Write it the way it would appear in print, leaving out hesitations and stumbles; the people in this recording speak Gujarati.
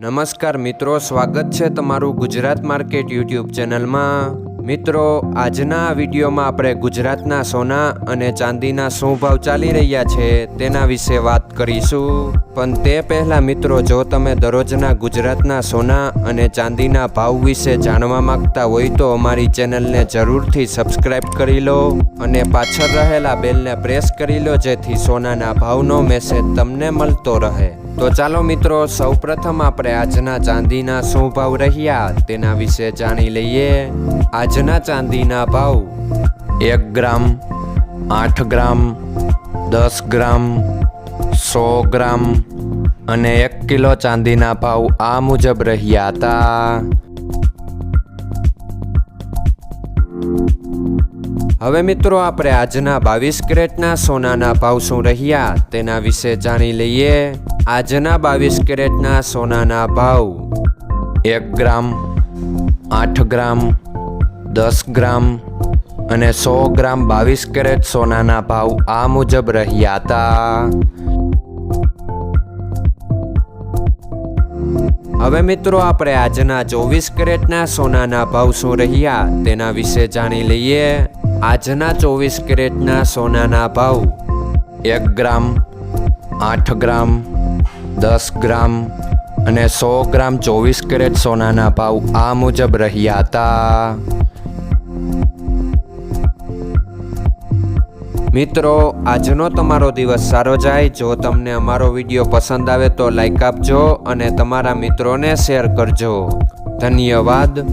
નમસ્કાર મિત્રો, સ્વાગત છે તમારું ગુજરાત માર્કેટ યુટ્યુબ ચેનલમાં। મિત્રો, આજના વિડીયોમાં આપણે ગુજરાતના સોના અને ચાંદીના શું ભાવ ચાલી રહ્યા છે તેના વિશે વાત કરીશું। પણ તે પહેલાં મિત્રો, જો તમે દરરોજના ગુજરાતના સોના અને ચાંદીના ભાવ વિશે જાણવા માંગતા હોય તો અમારી ચેનલને જરૂરથી સબસ્ક્રાઈબ કરી લો અને પાછળ રહેલા બેલને પ્રેસ કરી લો, જેથી સોનાના ભાવનો મેસેજ તમને મળતો રહે। તો ચાલો મિત્રો, સૌપ્રથમ આપણે આજના ચાંદીના શું ભાવ રહ્યા તેના વિશે જાણી લઈએ। આજના ચાંદીના ભાવ 1 ગ્રામ, 8 ગ્રામ, 10 ગ્રામ, 100 ગ્રામ અને 1 કિલો ચાંદીના ભાવ આ મુજબ રહ્યા હતા। હવે મિત્રો, આપણે આજના 22 કેરેટના સોનાના ભાવ શું રહ્યા તેના વિશે જાણી લઈએ। આજના 22 કેરેટના સોનાના ભાવ 1 ગ્રામ, 8 ગ્રામ, 10 ગ્રામ અને 100 ગ્રામ 22 કેરેટ સોનાના ભાવ આ મુજબ રહ્યા હતા। હવે મિત્રો, આપણે આજના 24 કેરેટના સોનાના ભાવ શું રહ્યા તેના વિશે જાણી લઈએ। આજના 24 કેરેટના સોનાના ભાવ 1 ગ્રામ, 8 ગ્રામ, 10 ગ્રામ અને 100 ગ્રામ 24 કેરેટ સોનાના ભાવ આ મુજબ રહ્યા હતા। મિત્રો, આજનો તમારો દિવસ સારો જાય। જો તમને અમારો વિડીયો પસંદ આવે તો લાઈક આપજો અને તમારા મિત્રોને શેર કરજો। ધન્યવાદ।